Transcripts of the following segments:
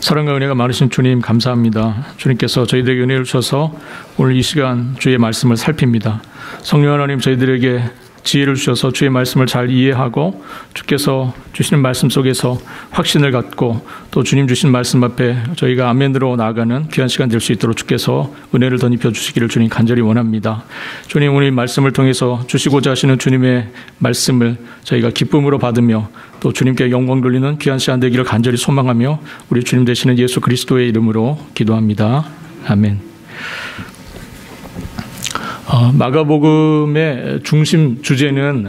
사랑과 은혜가 많으신 주님 감사합니다. 주님께서 저희들에게 은혜를 주셔서 오늘 이 시간 주의 말씀을 살핍니다. 성령 하나님, 저희들에게 지혜를 주셔서 주의 말씀을 잘 이해하고 주께서 주시는 말씀 속에서 확신을 갖고 또 주님 주신 말씀 앞에 저희가 아멘으로 나아가는 귀한 시간 될 수 있도록 주께서 은혜를 덧입혀 주시기를 주님 간절히 원합니다. 주님, 오늘 말씀을 통해서 주시고자 하시는 주님의 말씀을 저희가 기쁨으로 받으며 또 주님께 영광 돌리는 귀한 시간 되기를 간절히 소망하며 우리 주님 되시는 예수 그리스도의 이름으로 기도합니다. 아멘. 마가복음의 중심 주제는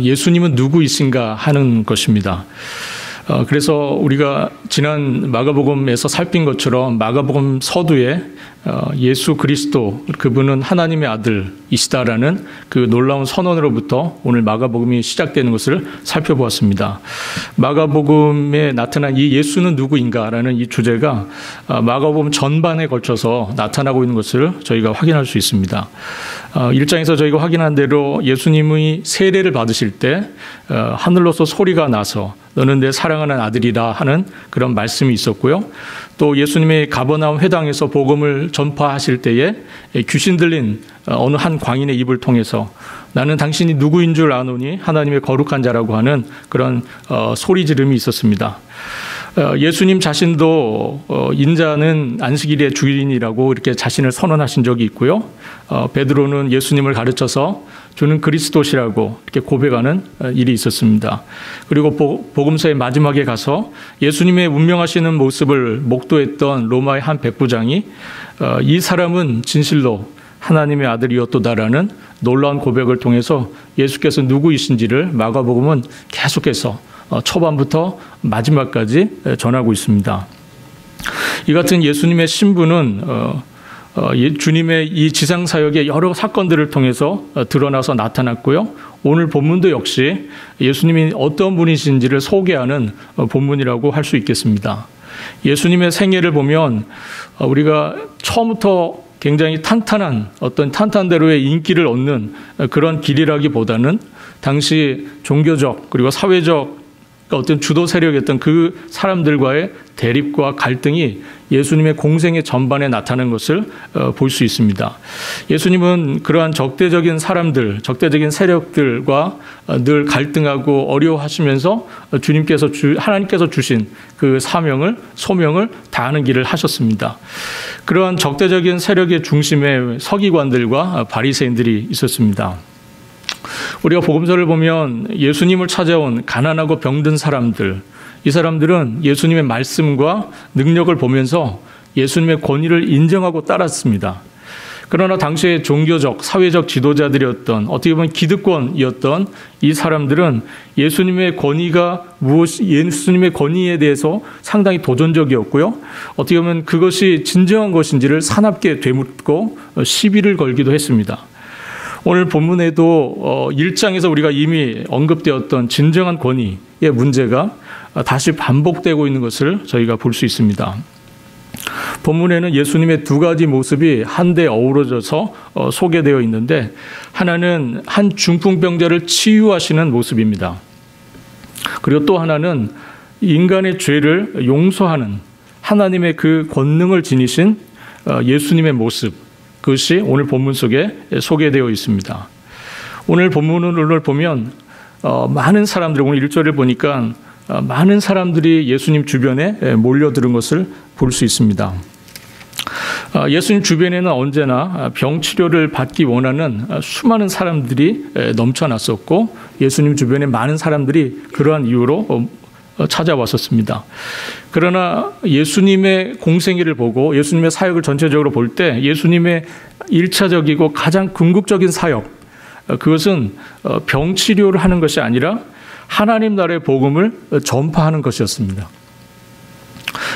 예수님은 누구이신가 하는 것입니다. 그래서 우리가 지난 마가복음에서 살핀 것처럼 마가복음 서두에 예수 그리스도, 그분은 하나님의 아들이시다라는 그 놀라운 선언으로부터 오늘 마가복음이 시작되는 것을 살펴보았습니다. 마가복음에 나타난 이 예수는 누구인가라는 이 주제가 마가복음 전반에 걸쳐서 나타나고 있는 것을 저희가 확인할 수 있습니다. 1장에서 저희가 확인한 대로 예수님이 세례를 받으실 때 하늘로서 소리가 나서 너는 내 사랑하는 아들이라 하는 그런 말씀이 있었고요. 또 예수님의 가버나움 회당에서 복음을 전파하실 때에 귀신 들린 어느 한 광인의 입을 통해서 나는 당신이 누구인 줄 아노니 하나님의 거룩한 자라고 하는 그런 소리 지름이 있었습니다. 예수님 자신도 인자는 안식일의 주인이라고 이렇게 자신을 선언하신 적이 있고요. 베드로는 예수님을 가르쳐서 주는 그리스도시라고 이렇게 고백하는 일이 있었습니다. 그리고 복음서의 마지막에 가서 예수님의 운명하시는 모습을 목도했던 로마의 한 백부장이 이 사람은 진실로 하나님의 아들이었도다라는 놀라운 고백을 통해서 예수께서 누구이신지를 마가복음은 계속해서 초반부터 마지막까지 전하고 있습니다. 이 같은 예수님의 신분은 주님의 이 지상사역의 여러 사건들을 통해서 드러나서 나타났고요. 오늘 본문도 역시 예수님이 어떤 분이신지를 소개하는 본문이라고 할 수 있겠습니다. 예수님의 생애를 보면 우리가 처음부터 굉장히 탄탄한 어떤 탄탄대로의 인기를 얻는 그런 길이라기보다는 당시 종교적 그리고 사회적 어떤 주도 세력이었던 그 사람들과의 대립과 갈등이 예수님의 공생의 전반에 나타나는 것을 볼 수 있습니다. 예수님은 그러한 적대적인 사람들, 적대적인 세력들과 늘 갈등하고 어려워하시면서 주님께서 하나님께서 주신 그 소명을 다하는 길을 하셨습니다. 그러한 적대적인 세력의 중심에 서기관들과 바리새인들이 있었습니다. 우리가 복음서를 보면 예수님을 찾아온 가난하고 병든 사람들, 이 사람들은 예수님의 말씀과 능력을 보면서 예수님의 권위를 인정하고 따랐습니다. 그러나 당시의 종교적, 사회적 지도자들이었던 어떻게 보면 기득권이었던 이 사람들은 예수님의 예수님의 권위에 대해서 상당히 도전적이었고요. 어떻게 보면 그것이 진정한 것인지를 사납게 되묻고 시비를 걸기도 했습니다. 오늘 본문에도 1장에서 우리가 이미 언급되었던 진정한 권위의 문제가 다시 반복되고 있는 것을 저희가 볼 수 있습니다. 본문에는 예수님의 두 가지 모습이 한데 어우러져서 소개되어 있는데, 하나는 한 중풍병자를 치유하시는 모습입니다. 그리고 또 하나는 인간의 죄를 용서하는 하나님의 그 권능을 지니신 예수님의 모습, 그것이 오늘 본문 속에 소개되어 있습니다. 오늘 본문을 보면 많은 사람들, 오늘 1절을 보니까 많은 사람들이 예수님 주변에 몰려드는 것을 볼 수 있습니다. 예수님 주변에는 언제나 병치료를 받기 원하는 수많은 사람들이 넘쳐났었고, 예수님 주변에 많은 사람들이 그러한 이유로 찾아왔었습니다. 그러나 예수님의 공생애를 보고 예수님의 사역을 전체적으로 볼 때 예수님의 1차적이고 가장 궁극적인 사역, 그것은 병치료를 하는 것이 아니라 하나님 나라의 복음을 전파하는 것이었습니다.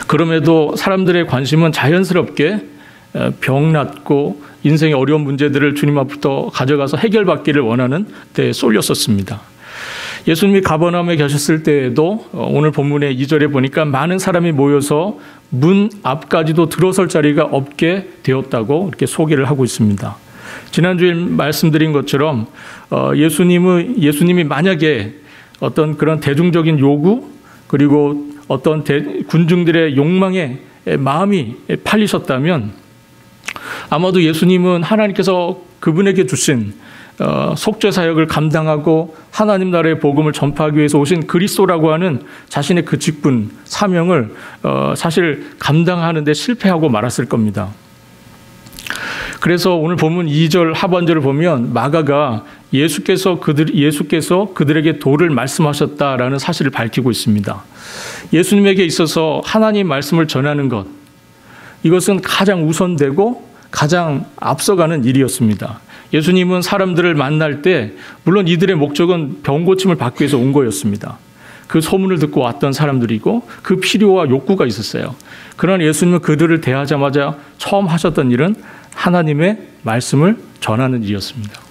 그럼에도 사람들의 관심은 자연스럽게 병 낫고 인생의 어려운 문제들을 주님 앞부터 가져가서 해결받기를 원하는 데에 쏠렸었습니다. 예수님이 가버나움에 계셨을 때에도 오늘 본문의 2절에 보니까 많은 사람이 모여서 문 앞까지도 들어설 자리가 없게 되었다고 이렇게 소개를 하고 있습니다. 지난주에 말씀드린 것처럼 예수님이 만약에 어떤 그런 대중적인 요구 그리고 어떤 군중들의 욕망에 마음이 팔리셨다면 아마도 예수님은 하나님께서 그분에게 주신 속죄 사역을 감당하고 하나님 나라의 복음을 전파하기 위해서 오신 그리스도라고 하는 자신의 그 직분, 사명을 사실 감당하는 데 실패하고 말았을 겁니다. 그래서 오늘 본문 2절 하반절을 보면 마가가 예수께서 그들에게 도를 말씀하셨다라는 사실을 밝히고 있습니다. 예수님에게 있어서 하나님 말씀을 전하는 것, 이것은 가장 우선되고 가장 앞서가는 일이었습니다. 예수님은 사람들을 만날 때 물론 이들의 목적은 병 고침을 받기 위해서 온 거였습니다. 그 소문을 듣고 왔던 사람들이고 그 필요와 욕구가 있었어요. 그러나 예수님은 그들을 대하자마자 처음 하셨던 일은 하나님의 말씀을 전하는 일이었습니다.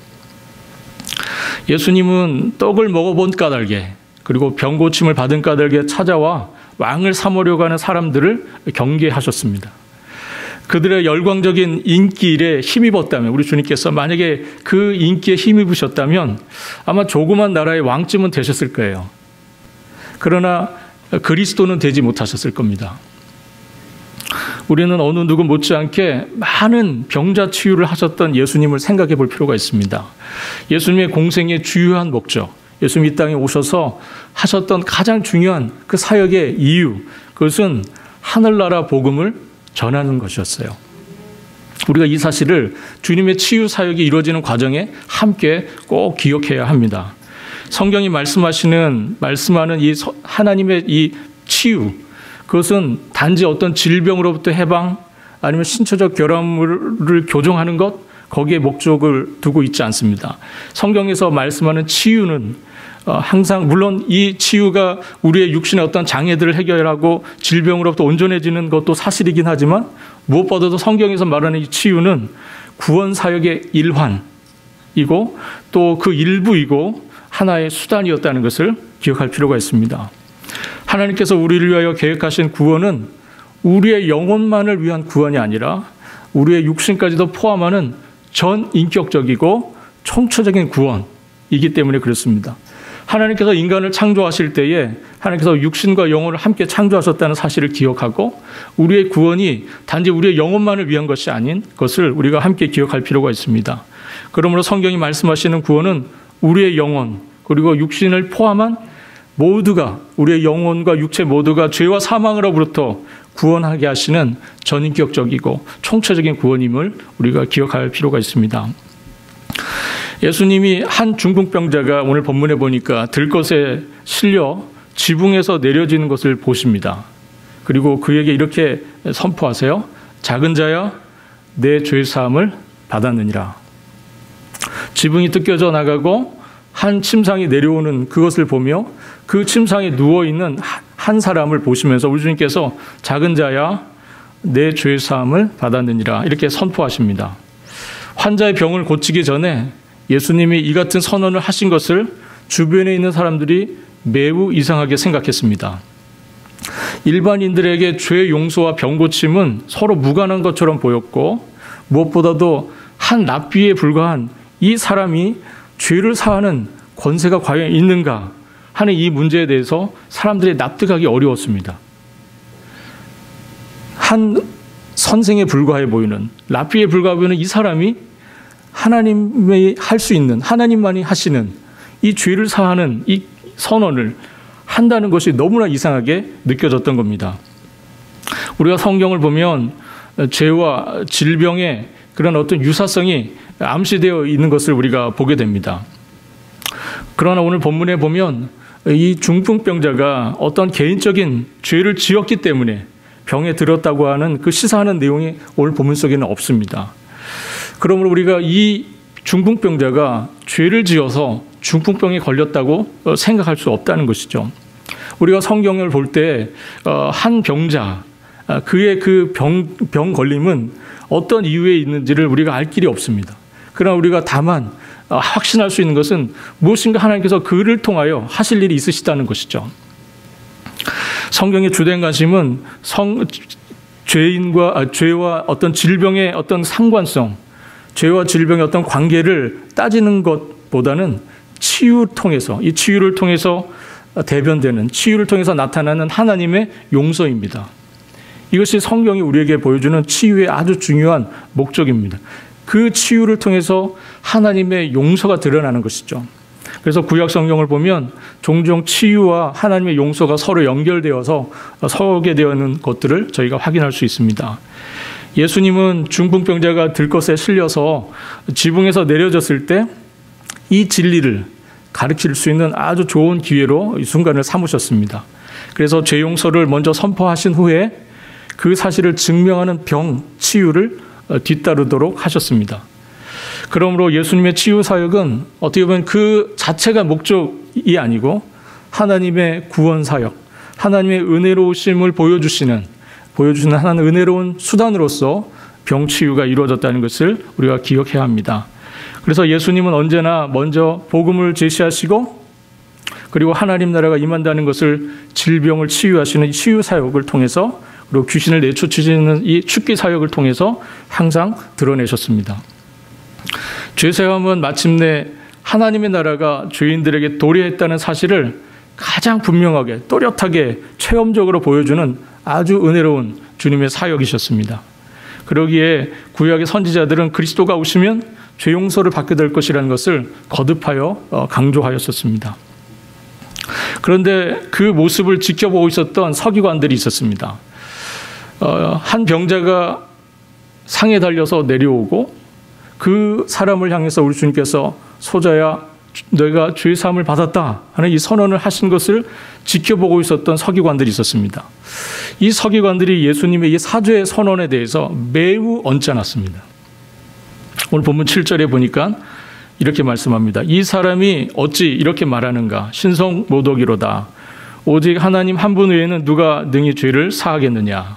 예수님은 떡을 먹어본 까닭에 그리고 병 고침을 받은 까닭에 찾아와 왕을 삼으려고 하는 사람들을 경계하셨습니다. 그들의 열광적인 인기에 힘입었다면, 우리 주님께서 만약에 그 인기에 힘입으셨다면 아마 조그만 나라의 왕쯤은 되셨을 거예요. 그러나 그리스도는 되지 못하셨을 겁니다. 우리는 어느 누구 못지않게 많은 병자 치유를 하셨던 예수님을 생각해 볼 필요가 있습니다. 예수님의 공생의 주요한 목적, 예수님이 이 땅에 오셔서 하셨던 가장 중요한 그 사역의 이유, 그것은 하늘나라 복음을 전하는 것이었어요. 우리가 이 사실을 주님의 치유 사역이 이루어지는 과정에 함께 꼭 기억해야 합니다. 성경이 말씀하는 이 하나님의 이 치유, 그것은 단지 어떤 질병으로부터 해방 아니면 신체적 결함을 교정하는 것, 거기에 목적을 두고 있지 않습니다. 성경에서 말씀하는 치유는 항상 물론 이 치유가 우리의 육신의 어떤 장애들을 해결하고 질병으로부터 온전해지는 것도 사실이긴 하지만 무엇보다도 성경에서 말하는 이 치유는 구원 사역의 일환이고 또 그 일부이고 하나의 수단이었다는 것을 기억할 필요가 있습니다. 하나님께서 우리를 위하여 계획하신 구원은 우리의 영혼만을 위한 구원이 아니라 우리의 육신까지도 포함하는 전 인격적이고 총체적인 구원이기 때문에 그렇습니다. 하나님께서 인간을 창조하실 때에 하나님께서 육신과 영혼을 함께 창조하셨다는 사실을 기억하고 우리의 구원이 단지 우리의 영혼만을 위한 것이 아닌 것을 우리가 함께 기억할 필요가 있습니다. 그러므로 성경이 말씀하시는 구원은 우리의 영혼 그리고 육신을 포함한 모두가, 우리의 영혼과 육체 모두가 죄와 사망으로부터 구원하게 하시는 전인격적이고 총체적인 구원임을 우리가 기억할 필요가 있습니다. 예수님이 한 중풍병자가 오늘 본문에 보니까 들것에 실려 지붕에서 내려지는 것을 보십니다. 그리고 그에게 이렇게 선포하세요. 작은 자야, 내 죄사함을 받았느니라. 지붕이 뜯겨져 나가고 한 침상이 내려오는 그것을 보며 그 침상에 누워있는 한 사람을 보시면서 우리 주님께서 작은 자야 내 죄사함을 받았느니라 이렇게 선포하십니다. 환자의 병을 고치기 전에 예수님이 이 같은 선언을 하신 것을 주변에 있는 사람들이 매우 이상하게 생각했습니다. 일반인들에게 죄 용서와 병 고침은 서로 무관한 것처럼 보였고 무엇보다도 한 랍비에 불과한 이 사람이 죄를 사하는 권세가 과연 있는가 하는 이 문제에 대해서 사람들이 납득하기 어려웠습니다. 한 선생에 불과해 보이는, 랍비에 불과해 보이는 이 사람이 하나님이 할 수 있는, 하나님만이 하시는 이 죄를 사하는 이 선언을 한다는 것이 너무나 이상하게 느껴졌던 겁니다. 우리가 성경을 보면 죄와 질병의 그런 어떤 유사성이 암시되어 있는 것을 우리가 보게 됩니다. 그러나 오늘 본문에 보면 이 중풍병자가 어떤 개인적인 죄를 지었기 때문에 병에 들었다고 하는 그 시사하는 내용이 오늘 본문 속에는 없습니다. 그러므로 우리가 이 중풍병자가 죄를 지어서 중풍병에 걸렸다고 생각할 수 없다는 것이죠. 우리가 성경을 볼 때 한 병자, 그의 그 병 걸림은 어떤 이유에 있는지를 우리가 알 길이 없습니다. 그러나 우리가 다만 확신할 수 있는 것은 무엇인가 하나님께서 그를 통하여 하실 일이 있으시다는 것이죠. 성경의 주된 관심은 죄와 어떤 질병의 어떤 상관성, 죄와 질병의 어떤 관계를 따지는 것보다는 이 치유를 통해서 대변되는, 치유를 통해서 나타나는 하나님의 용서입니다. 이것이 성경이 우리에게 보여주는 치유의 아주 중요한 목적입니다. 그 치유를 통해서 하나님의 용서가 드러나는 것이죠. 그래서 구약 성경을 보면 종종 치유와 하나님의 용서가 서로 연결되어서 서게 되는 것들을 저희가 확인할 수 있습니다. 예수님은 중풍병자가 들것에 실려서 지붕에서 내려졌을 때 이 진리를 가르칠 수 있는 아주 좋은 기회로 이 순간을 삼으셨습니다. 그래서 죄 용서를 먼저 선포하신 후에 그 사실을 증명하는 병 치유를 뒤따르도록 하셨습니다. 그러므로 예수님의 치유 사역은 어떻게 보면 그 자체가 목적이 아니고 하나님의 구원 사역, 하나님의 은혜로우심을 보여주시는 하나는 은혜로운 수단으로서 병 치유가 이루어졌다는 것을 우리가 기억해야 합니다. 그래서 예수님은 언제나 먼저 복음을 제시하시고 그리고 하나님 나라가 임한다는 것을 질병을 치유하시는 치유 사역을 통해서 그리고 귀신을 내쫓으시는 이 축기 사역을 통해서 항상 드러내셨습니다. 죄사함은 마침내 하나님의 나라가 죄인들에게 도래했다는 사실을 가장 분명하게 또렷하게 체험적으로 보여주는 아주 은혜로운 주님의 사역이셨습니다. 그러기에 구약의 선지자들은 그리스도가 오시면 죄 용서를 받게 될 것이라는 것을 거듭하여 강조하였었습니다. 그런데 그 모습을 지켜보고 있었던 서기관들이 있었습니다. 한 병자가 상에 달려서 내려오고 그 사람을 향해서 우리 주님께서 소자야 너가 죄 사함을 받았다 하는 이 선언을 하신 것을 지켜보고 있었던 서기관들이 있었습니다. 이 서기관들이 예수님의 이 사죄 선언에 대해서 매우 언짢았습니다. 오늘 본문 7절에 보니까 이렇게 말씀합니다. 이 사람이 어찌 이렇게 말하는가? 신성모독이로다. 오직 하나님 한 분 외에는 누가 능히 죄를 사하겠느냐?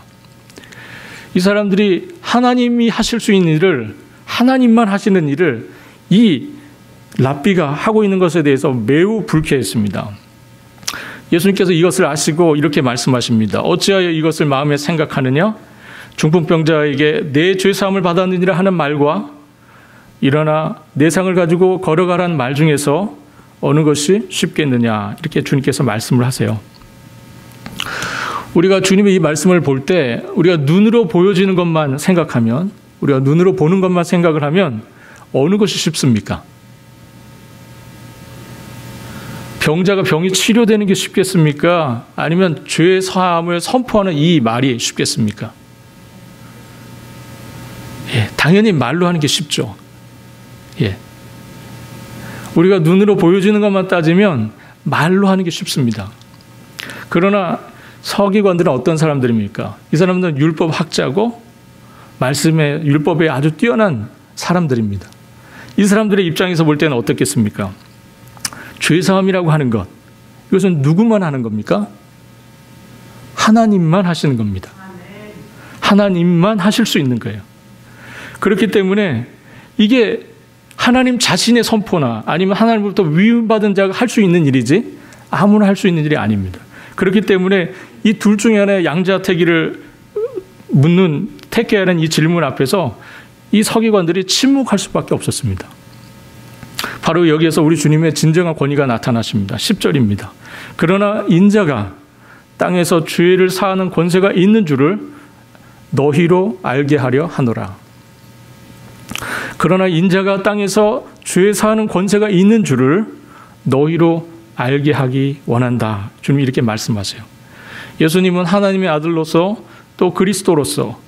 이 사람들이 하나님이 하실 수 있는 일을, 하나님만 하시는 일을 이 랍비가 하고 있는 것에 대해서 매우 불쾌했습니다. 예수님께서 이것을 아시고 이렇게 말씀하십니다. 어찌하여 이것을 마음에 생각하느냐? 중풍병자에게 내 죄사함을 받았느니라 하는 말과 일어나 내 상을 가지고 걸어가라는 말 중에서 어느 것이 쉽겠느냐? 이렇게 주님께서 말씀을 하세요. 우리가 주님의 이 말씀을 볼 때 우리가 눈으로 보여지는 것만 생각하면, 우리가 눈으로 보는 것만 생각을 하면 어느 것이 쉽습니까? 병자가 병이 치료되는 게 쉽겠습니까? 아니면 죄 사함을 선포하는 이 말이 쉽겠습니까? 당연히 말로 하는 게 쉽죠. 우리가 눈으로 보여지는 것만 따지면 말로 하는 게 쉽습니다. 그러나 서기관들은 어떤 사람들입니까? 이 사람들은 율법 학자고 말씀의 율법에 아주 뛰어난 사람들입니다. 이 사람들의 입장에서 볼 때는 어떻겠습니까? 죄사함이라고 하는 것, 이것은 누구만 하는 겁니까? 하나님만 하시는 겁니다. 하나님만 하실 수 있는 거예요. 그렇기 때문에 이게 하나님 자신의 선포나 아니면 하나님으로부터 위임받은 자가 할 수 있는 일이지 아무나 할 수 있는 일이 아닙니다. 그렇기 때문에 이 둘 중에 하나의 양자택일을 묻는 택해야 하는 이 질문 앞에서 이 서기관들이 침묵할 수밖에 없었습니다. 바로 여기에서 우리 주님의 진정한 권위가 나타나십니다. 10절입니다. 그러나 인자가 땅에서 죄를 사하는 권세가 있는 줄을 너희로 알게 하려 하노라. 그러나 인자가 땅에서 죄 사하는 권세가 있는 줄을 너희로 알게 하기 원한다. 주님이 이렇게 말씀하세요. 예수님은 하나님의 아들로서 또 그리스도로서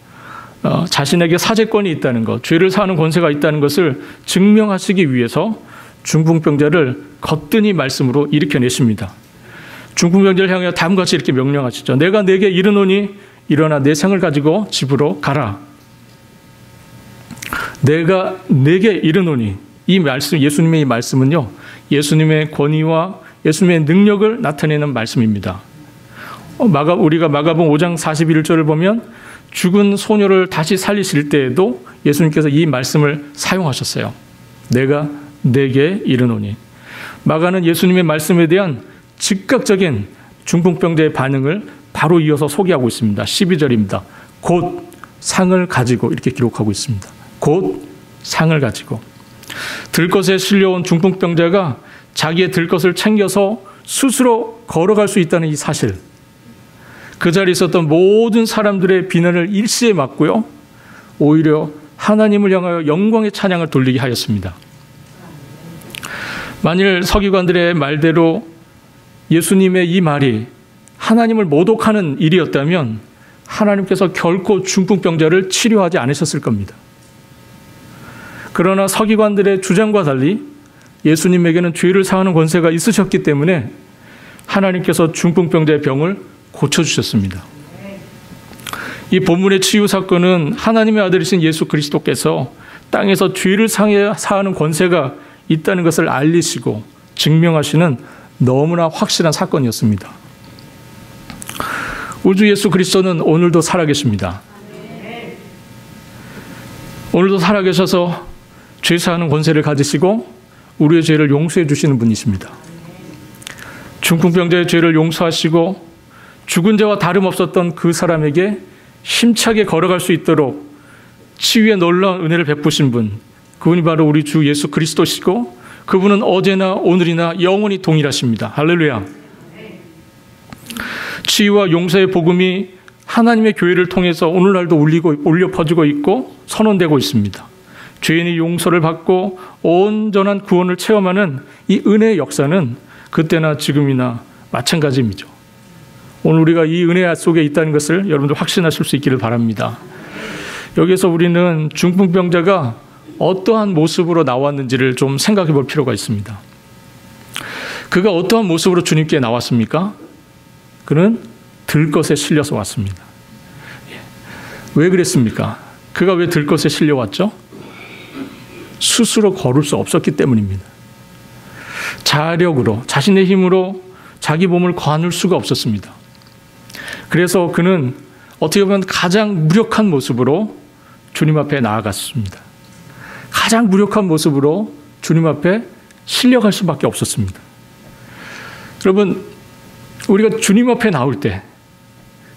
자신에게 사죄권이 있다는 것, 죄를 사하는 권세가 있다는 것을 증명하시기 위해서 중풍병자를 거뜬히 말씀으로 일으켜내십니다. 중풍병자를 향하여 다음과 같이 이렇게 명령하시죠. 내가 네게 이르노니 일어나 내 상을 가지고 집으로 가라. 내가 네게 이르노니, 이 말씀, 예수님의 이 말씀은요, 예수님의 권위와 예수님의 능력을 나타내는 말씀입니다. 우리가 마가복음 5장 41절을 보면 죽은 소녀를 다시 살리실 때에도 예수님께서 이 말씀을 사용하셨어요. 내가 네게 이르노니. 마가는 예수님의 말씀에 대한 즉각적인 중풍병자의 반응을 바로 이어서 소개하고 있습니다. 12절입니다. 곧 상을 가지고, 이렇게 기록하고 있습니다. 곧 상을 가지고. 들것에 실려온 중풍병자가 자기의 들것을 챙겨서 스스로 걸어갈 수 있다는 이 사실, 그 자리에 있었던 모든 사람들의 비난을 일시에 막고요, 오히려 하나님을 향하여 영광의 찬양을 돌리게 하였습니다. 만일 서기관들의 말대로 예수님의 이 말이 하나님을 모독하는 일이었다면 하나님께서 결코 중풍병자를 치료하지 않으셨을 겁니다. 그러나 서기관들의 주장과 달리 예수님에게는 죄를 사하는 권세가 있으셨기 때문에 하나님께서 중풍병자의 병을 고쳐주셨습니다. 이 본문의 치유 사건은 하나님의 아들이신 예수 그리스도께서 땅에서 죄를 사하는 권세가 있다는 것을 알리시고 증명하시는 너무나 확실한 사건이었습니다. 우주 예수 그리스도는 오늘도 살아계십니다. 오늘도 살아계셔서 죄 사하는 권세를 가지시고 우리의 죄를 용서해 주시는 분이십니다. 중풍병자의 죄를 용서하시고 죽은 자와 다름없었던 그 사람에게 힘차게 걸어갈 수 있도록 치유의 놀라운 은혜를 베푸신 분, 그분이 바로 우리 주 예수 그리스도시고 그분은 어제나 오늘이나 영원히 동일하십니다. 할렐루야. 치유와 용서의 복음이 하나님의 교회를 통해서 오늘날도 울려 퍼지고 있고 선언되고 있습니다. 죄인이 용서를 받고 온전한 구원을 체험하는 이 은혜의 역사는 그때나 지금이나 마찬가지입니다. 오늘 우리가 이 은혜 속에 있다는 것을 여러분들 확신하실 수 있기를 바랍니다. 여기서 우리는 중풍병자가 어떠한 모습으로 나왔는지를 좀 생각해 볼 필요가 있습니다. 그가 어떠한 모습으로 주님께 나왔습니까? 그는 들것에 실려서 왔습니다. 왜 그랬습니까? 그가 왜 들것에 실려왔죠? 스스로 걸을 수 없었기 때문입니다. 자력으로, 자신의 힘으로 자기 몸을 거둘 수가 없었습니다. 그래서 그는 어떻게 보면 가장 무력한 모습으로 주님 앞에 나아갔습니다. 가장 무력한 모습으로 주님 앞에 실려갈 수밖에 없었습니다. 여러분, 우리가 주님 앞에 나올 때,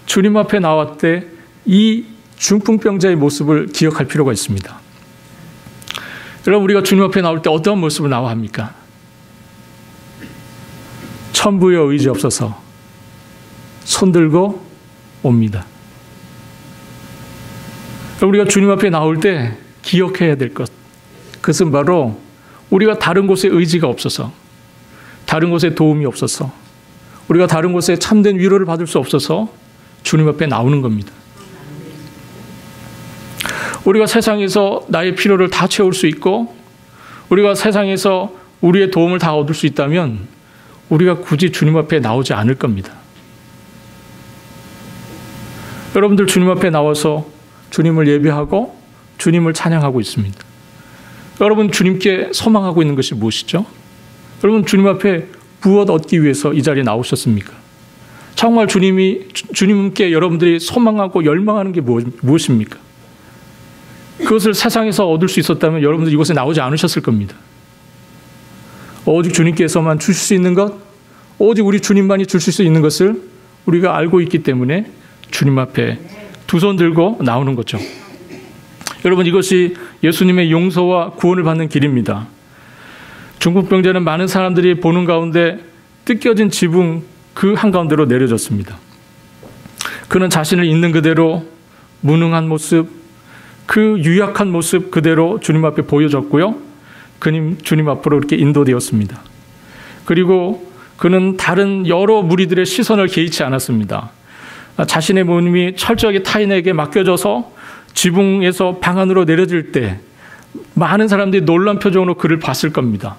주님 앞에 나왔을 때 이 중풍병자의 모습을 기억할 필요가 있습니다. 여러분, 우리가 주님 앞에 나올 때 어떠한 모습을 나와야 합니까? 천부여 의지 없어서 손들고 옵니다. 우리가 주님 앞에 나올 때 기억해야 될 것, 그것은 바로 우리가 다른 곳에 의지가 없어서, 다른 곳에 도움이 없어서, 우리가 다른 곳에 참된 위로를 받을 수 없어서 주님 앞에 나오는 겁니다. 우리가 세상에서 나의 필요를 다 채울 수 있고 우리가 세상에서 우리의 도움을 다 얻을 수 있다면 우리가 굳이 주님 앞에 나오지 않을 겁니다. 여러분들 주님 앞에 나와서 주님을 예배하고 주님을 찬양하고 있습니다. 여러분 주님께 소망하고 있는 것이 무엇이죠? 여러분 주님 앞에 무엇 얻기 위해서 이 자리에 나오셨습니까? 정말 주님께 여러분들이 소망하고 열망하는 게 무엇입니까? 그것을 세상에서 얻을 수 있었다면 여러분들 이곳에 나오지 않으셨을 겁니다. 오직 주님께서만 주실 수 있는 것, 오직 우리 주님만이 주실 수 있는 것을 우리가 알고 있기 때문에 주님 앞에 두 손 들고 나오는 거죠. 여러분, 이것이 예수님의 용서와 구원을 받는 길입니다. 중풍병자는 많은 사람들이 보는 가운데 뜯겨진 지붕 그 한가운데로 내려졌습니다. 그는 자신을 있는 그대로 무능한 모습, 그 유약한 모습 그대로 주님 앞에 보여졌고요. 주님 앞으로 이렇게 인도되었습니다. 그리고 그는 다른 여러 무리들의 시선을 개의치 않았습니다. 자신의 몸이 철저하게 타인에게 맡겨져서 지붕에서 방 안으로 내려질 때 많은 사람들이 놀란 표정으로 그를 봤을 겁니다.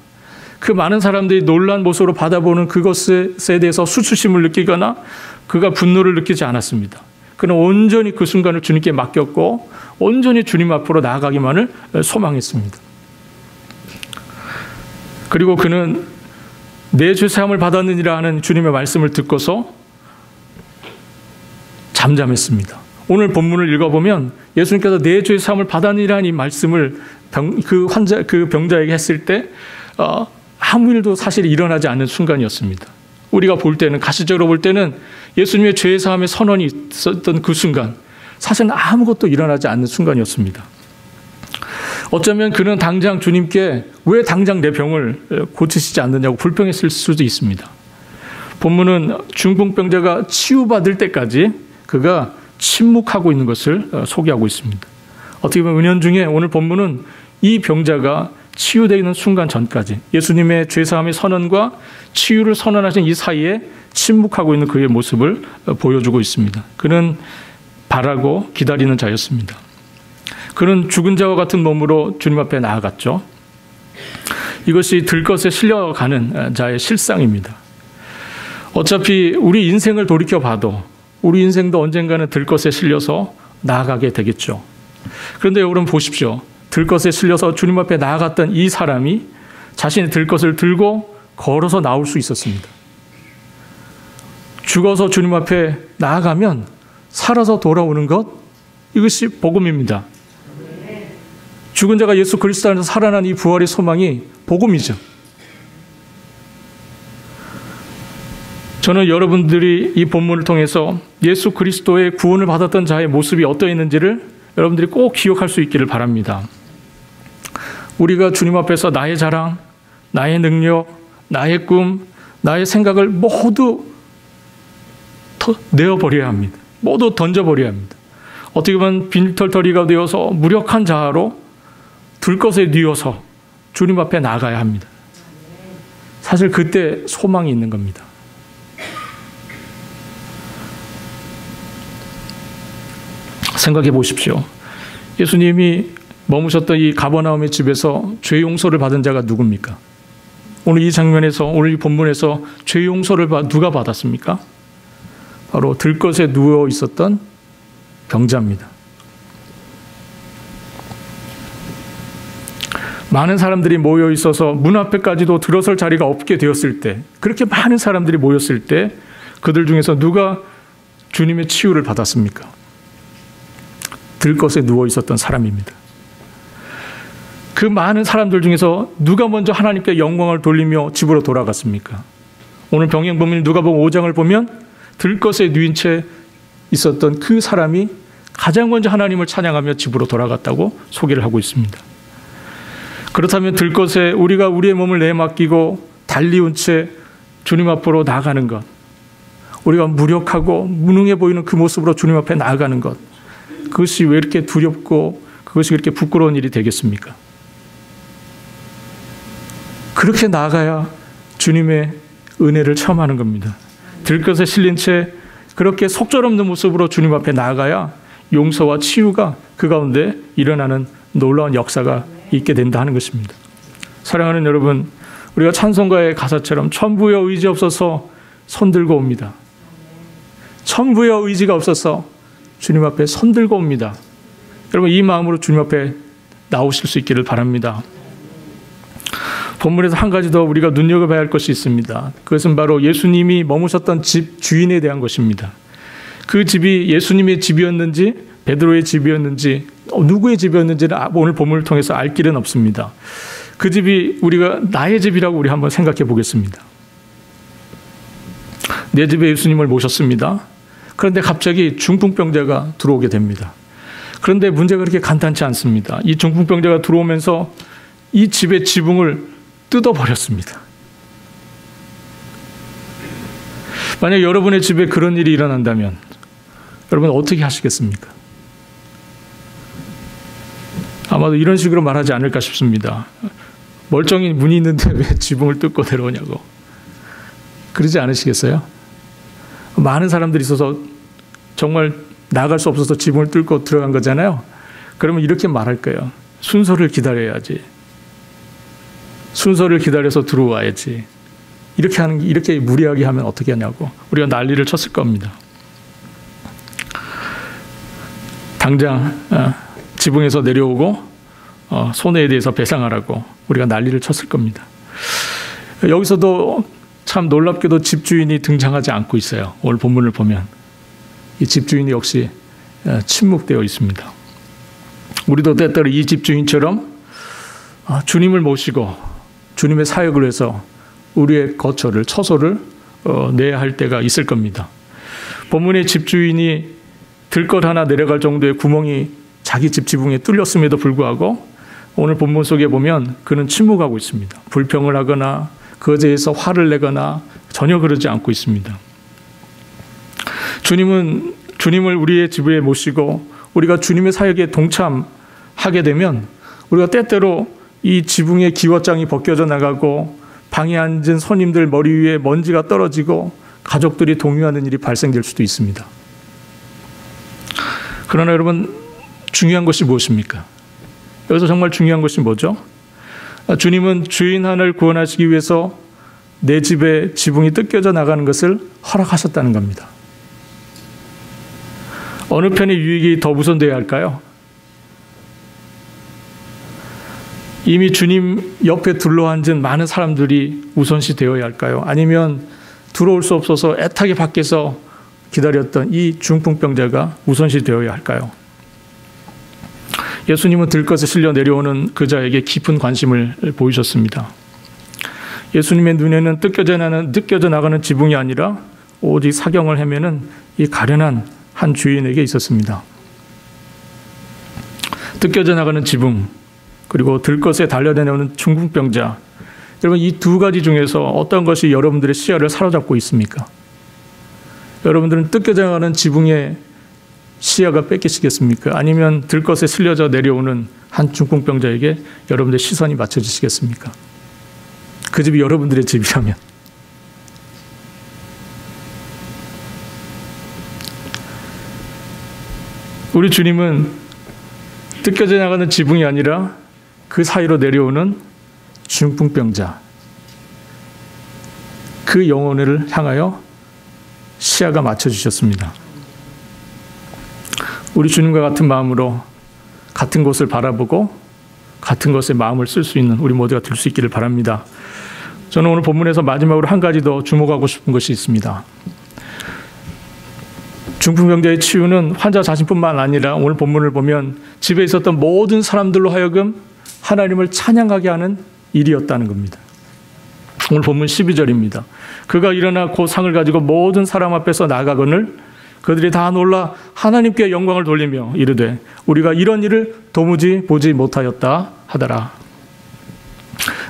그 많은 사람들이 놀란 모습으로 받아보는 그것에 대해서 수치심을 느끼거나 그가 분노를 느끼지 않았습니다. 그는 온전히 그 순간을 주님께 맡겼고 온전히 주님 앞으로 나아가기만을 소망했습니다. 그리고 그는 내 죄 사함을 받았느니라 하는 주님의 말씀을 듣고서 잠잠했습니다. 오늘 본문을 읽어보면 예수님께서 내 죄 사함을 받았느니라 이 말씀을 그 병자에게 했을 때 아무 일도 사실 일어나지 않는 순간이었습니다. 우리가 볼 때는, 가시적으로 볼 때는 예수님의 죄 사함의 선언이 있었던 그 순간, 사실은 아무것도 일어나지 않는 순간이었습니다. 어쩌면 그는 당장 주님께 왜 당장 내 병을 고치시지 않느냐고 불평했을 수도 있습니다. 본문은 중풍병자가 치유받을 때까지 그가 침묵하고 있는 것을 소개하고 있습니다. 어떻게 보면 은연중에 오늘 본문은 이 병자가 치유되는 순간 전까지 예수님의 죄사함의 선언과 치유를 선언하신 이 사이에 침묵하고 있는 그의 모습을 보여주고 있습니다. 그는 바라고 기다리는 자였습니다. 그는 죽은 자와 같은 몸으로 주님 앞에 나아갔죠. 이것이 들것에 실려가는 자의 실상입니다. 어차피 우리 인생을 돌이켜봐도 우리 인생도 언젠가는 들것에 실려서 나아가게 되겠죠. 그런데 여러분 보십시오. 들것에 실려서 주님 앞에 나아갔던 이 사람이 자신의 들것을 들고 걸어서 나올 수 있었습니다. 죽어서 주님 앞에 나아가면 살아서 돌아오는 것, 이것이 복음입니다. 죽은 자가 예수 그리스도 안에서 살아난 이 부활의 소망이 복음이죠. 저는 여러분들이 이 본문을 통해서 예수 그리스도의 구원을 받았던 자의 모습이 어떠했는지를 여러분들이 꼭 기억할 수 있기를 바랍니다. 우리가 주님 앞에서 나의 자랑, 나의 능력, 나의 꿈, 나의 생각을 모두 내어버려야 합니다. 모두 던져버려야 합니다. 어떻게 보면 빈털터리가 되어서 무력한 자아로 들것에 뉘어서 주님 앞에 나가야 합니다. 사실 그때 소망이 있는 겁니다. 생각해 보십시오. 예수님이 머무셨던 이 가버나움의 집에서 죄 용서를 받은 자가 누굽니까? 오늘 이 장면에서, 오늘 이 본문에서 죄 용서를 누가 받았습니까? 바로 들것에 누워 있었던 병자입니다. 많은 사람들이 모여 있어서 문 앞에까지도 들어설 자리가 없게 되었을 때, 그렇게 많은 사람들이 모였을 때 그들 중에서 누가 주님의 치유를 받았습니까? 들것에 누워 있었던 사람입니다. 그 많은 사람들 중에서 누가 먼저 하나님께 영광을 돌리며 집으로 돌아갔습니까? 오늘 병행본문 누가복음 5장을 보면 들것에 누인 채 있었던 그 사람이 가장 먼저 하나님을 찬양하며 집으로 돌아갔다고 소개를 하고 있습니다. 그렇다면 들것에 우리가 우리의 몸을 내맡기고 달리운 채 주님 앞으로 나아가는 것, 우리가 무력하고 무능해 보이는 그 모습으로 주님 앞에 나아가는 것, 그것이 왜 이렇게 두렵고 그것이 그렇게 부끄러운 일이 되겠습니까? 그렇게 나아가야 주님의 은혜를 체험하는 겁니다. 들것에 실린 채 그렇게 속절없는 모습으로 주님 앞에 나아가야 용서와 치유가 그 가운데 일어나는 놀라운 역사가 있게 된다 하는 것입니다. 사랑하는 여러분, 우리가 찬송가의 가사처럼 천부여 의지 없어서 손들고 옵니다. 천부여 의지가 없어서 주님 앞에 손들고 옵니다. 여러분, 이 마음으로 주님 앞에 나오실 수 있기를 바랍니다. 본문에서 한 가지 더 우리가 눈여겨봐야 할 것이 있습니다. 그것은 바로 예수님이 머무셨던 집 주인에 대한 것입니다. 그 집이 예수님의 집이었는지 베드로의 집이었는지 누구의 집이었는지는 오늘 본문을 통해서 알 길은 없습니다. 그 집이 우리가 나의 집이라고 우리 한번 생각해 보겠습니다. 내 집에 예수님을 모셨습니다. 그런데 갑자기 중풍병자가 들어오게 됩니다. 그런데 문제가 그렇게 간단치 않습니다. 이 중풍병자가 들어오면서 이 집의 지붕을 뜯어버렸습니다. 만약 여러분의 집에 그런 일이 일어난다면 여러분 어떻게 하시겠습니까? 아마도 이런 식으로 말하지 않을까 싶습니다. 멀쩡히 문이 있는데 왜 지붕을 뜯고 내려오냐고. 그러지 않으시겠어요? 많은 사람들이 있어서 정말 나갈 수 없어서 지붕을 뚫고 들어간 거잖아요. 그러면 이렇게 말할 거예요. 순서를 기다려야지. 순서를 기다려서 들어와야지. 이렇게 무리하게 하면 어떻게 하냐고 우리가 난리를 쳤을 겁니다. 당장 지붕에서 내려오고 손해에 대해서 배상하라고 우리가 난리를 쳤을 겁니다. 여기서도 참 놀랍게도 집주인이 등장하지 않고 있어요. 오늘 본문을 보면 이 집주인이 역시 침묵되어 있습니다. 우리도 때때로 이 집주인처럼 주님을 모시고 주님의 사역을 해서 우리의 거처를, 처소를 내야 할 때가 있을 겁니다. 본문의 집주인이 들것 하나 내려갈 정도의 구멍이 자기 집 지붕에 뚫렸음에도 불구하고 오늘 본문 속에 보면 그는 침묵하고 있습니다. 불평을 하거나 그것에 대해서 화를 내거나 전혀 그러지 않고 있습니다. 주님을 우리의 집에 모시고 우리가 주님의 사역에 동참하게 되면 우리가 때때로 이 지붕의 기워장이 벗겨져 나가고 방에 앉은 손님들 머리 위에 먼지가 떨어지고 가족들이 동요하는 일이 발생될 수도 있습니다. 그러나 여러분, 중요한 것이 무엇입니까? 여기서 정말 중요한 것이 뭐죠? 주님은 주인 하나를 구원하시기 위해서 내 집에 지붕이 뜯겨져 나가는 것을 허락하셨다는 겁니다. 어느 편의 유익이 더 우선되어야 할까요? 이미 주님 옆에 둘러앉은 많은 사람들이 우선시 되어야 할까요? 아니면 들어올 수 없어서 애타게 밖에서 기다렸던 이 중풍병자가 우선시 되어야 할까요? 예수님은 들것에 실려 내려오는 그자에게 깊은 관심을 보이셨습니다. 예수님의 눈에는 뜯겨져 나가는 지붕이 아니라 오직 사경을 헤매는 이 가련한 한 주인에게 있었습니다. 뜯겨져 나가는 지붕, 그리고 들것에 달려내려오는 중풍병자. 여러분, 이 두 가지 중에서 어떤 것이 여러분들의 시야를 사로잡고 있습니까? 여러분들은 뜯겨져 나가는 지붕에 시야가 뺏기시겠습니까? 아니면 들것에 실려져 내려오는 한 중풍병자에게 여러분들의 시선이 맞춰지시겠습니까? 그 집이 여러분들의 집이라면. 우리 주님은 뜯겨져 나가는 지붕이 아니라 그 사이로 내려오는 중풍병자, 그 영혼을 향하여 시야가 맞춰주셨습니다. 우리 주님과 같은 마음으로 같은 곳을 바라보고 같은 것에 마음을 쓸 수 있는 우리 모두가 될 수 있기를 바랍니다. 저는 오늘 본문에서 마지막으로 한 가지 더 주목하고 싶은 것이 있습니다. 중풍병자의 치유는 환자 자신뿐만 아니라 오늘 본문을 보면 집에 있었던 모든 사람들로 하여금 하나님을 찬양하게 하는 일이었다는 겁니다. 오늘 본문 12절입니다. 그가 일어나 그 상을 가지고 모든 사람 앞에서 나가거늘 그들이 다 놀라 하나님께 영광을 돌리며 이르되 우리가 이런 일을 도무지 보지 못하였다 하더라.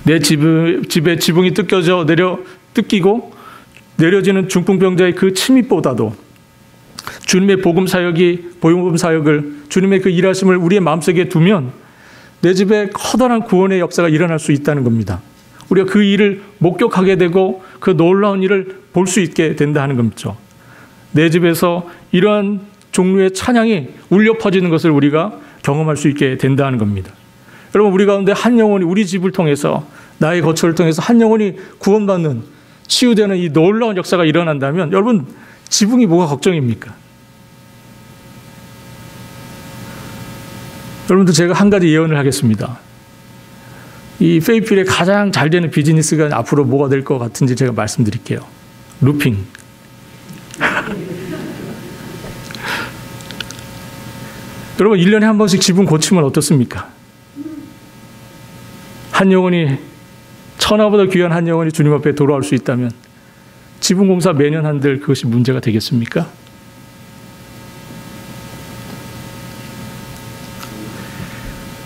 내 집에 지붕이 뜯기고 내려지는 중풍병자의 그 침입보다도 주님의 복음 사역을 주님의 그 일하심을 우리의 마음속에 두면 내 집에 커다란 구원의 역사가 일어날 수 있다는 겁니다. 우리가 그 일을 목격하게 되고 그 놀라운 일을 볼 수 있게 된다는 겁니다. 내 집에서 이러한 종류의 찬양이 울려 퍼지는 것을 우리가 경험할 수 있게 된다는 겁니다. 여러분, 우리 가운데 한 영혼이 우리 집을 통해서 나의 거처를 통해서 한 영혼이 구원받는 치유되는 이 놀라운 역사가 일어난다면 여러분, 지붕이 뭐가 걱정입니까? 여러분들, 제가 한 가지 예언을 하겠습니다. 이 페이필의 가장 잘 되는 비즈니스가 앞으로 뭐가 될 것 같은지 제가 말씀드릴게요. 루핑. 여러분, 1년에 한 번씩 지붕 고치면 어떻습니까? 한 영혼이, 천하보다 귀한 한 영혼이 주님 앞에 돌아올 수 있다면 지붕 공사 매년 한들 그것이 문제가 되겠습니까?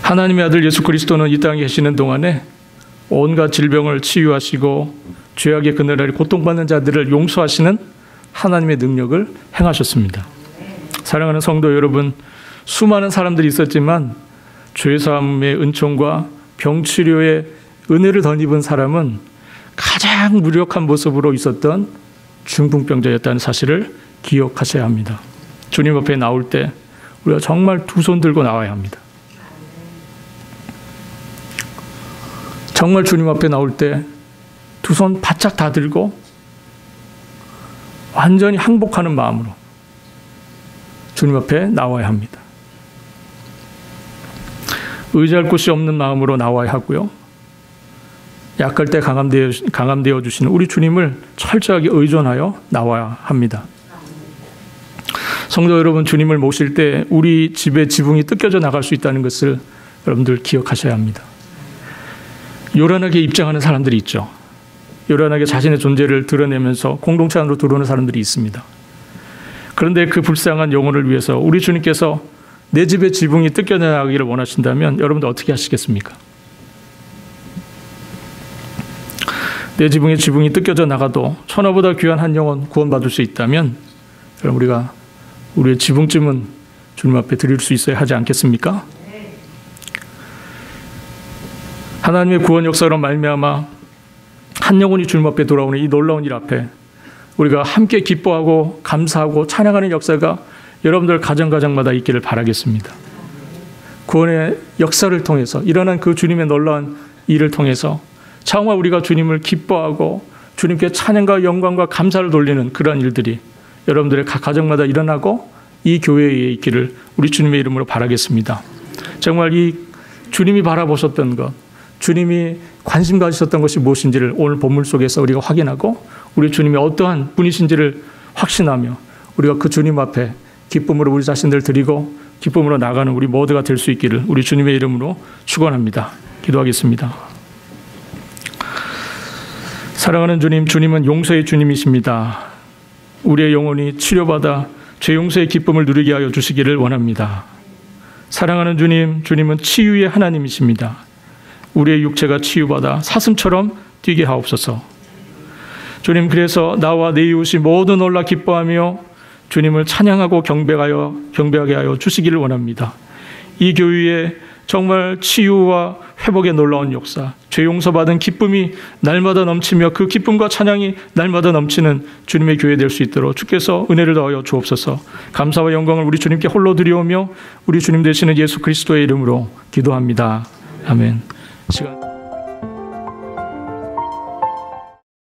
하나님의 아들 예수 그리스도는 이 땅에 계시는 동안에 온갖 질병을 치유하시고 죄악의 그늘 아래 고통받는 자들을 용서하시는 하나님의 능력을 행하셨습니다. 사랑하는 성도 여러분, 수많은 사람들이 있었지만 죄사함의 은총과 병치료의 은혜를 덧입은 사람은 가장 무력한 모습으로 있었던 중풍병자였다는 사실을 기억하셔야 합니다. 주님 앞에 나올 때 우리가 정말 두 손 들고 나와야 합니다. 정말 주님 앞에 나올 때 두 손 바짝 다 들고 완전히 항복하는 마음으로 주님 앞에 나와야 합니다. 의지할 곳이 없는 마음으로 나와야 하고요. 약할 때 강함되어 주시는 우리 주님을 철저하게 의존하여 나와야 합니다. 성도 여러분, 주님을 모실 때 우리 집의 지붕이 뜯겨져 나갈 수 있다는 것을 여러분들 기억하셔야 합니다. 요란하게 입장하는 사람들이 있죠. 요란하게 자신의 존재를 드러내면서 공동체 안으로 들어오는 사람들이 있습니다. 그런데 그 불쌍한 영혼을 위해서 우리 주님께서 내 집의 지붕이 뜯겨져 나가기를 원하신다면 여러분들 어떻게 하시겠습니까? 내 지붕의 지붕이 뜯겨져 나가도 천하보다 귀한 한 영혼 구원받을 수 있다면 그럼 우리가 우리의 지붕쯤은 주님 앞에 드릴 수 있어야 하지 않겠습니까? 하나님의 구원 역사로 말미암아 한 영혼이 주님 앞에 돌아오는 이 놀라운 일 앞에 우리가 함께 기뻐하고 감사하고 찬양하는 역사가 여러분들 가정가정마다 있기를 바라겠습니다. 구원의 역사를 통해서 일어난 그 주님의 놀라운 일을 통해서 정말 우리가 주님을 기뻐하고 주님께 찬양과 영광과 감사를 돌리는 그러한 일들이 여러분들의 각 가정마다 일어나고 이 교회에 있기를 우리 주님의 이름으로 바라겠습니다. 정말 이 주님이 바라보셨던 것, 주님이 관심 가지셨던 것이 무엇인지를 오늘 본문 속에서 우리가 확인하고 우리 주님이 어떠한 분이신지를 확신하며 우리가 그 주님 앞에 기쁨으로 우리 자신들 드리고 기쁨으로 나가는 우리 모두가 될 수 있기를 우리 주님의 이름으로 축원합니다. 기도하겠습니다. 사랑하는 주님, 주님은 용서의 주님이십니다. 우리의 영혼이 치료받아 죄 용서의 기쁨을 누리게 하여 주시기를 원합니다. 사랑하는 주님, 주님은 치유의 하나님이십니다. 우리의 육체가 치유받아 사슴처럼 뛰게 하옵소서. 주님, 그래서 나와 내 이웃이 모두 놀라 기뻐하며 주님을 찬양하고 경배하게 하여 주시기를 원합니다. 이 교회에 정말 치유와 회복의 놀라운 역사, 죄 용서받은 기쁨이 날마다 넘치며 그 기쁨과 찬양이 날마다 넘치는 주님의 교회 될 수 있도록 주께서 은혜를 더하여 주옵소서. 감사와 영광을 우리 주님께 홀로 드리오며 우리 주님 되시는 예수 그리스도의 이름으로 기도합니다. 아멘. 시간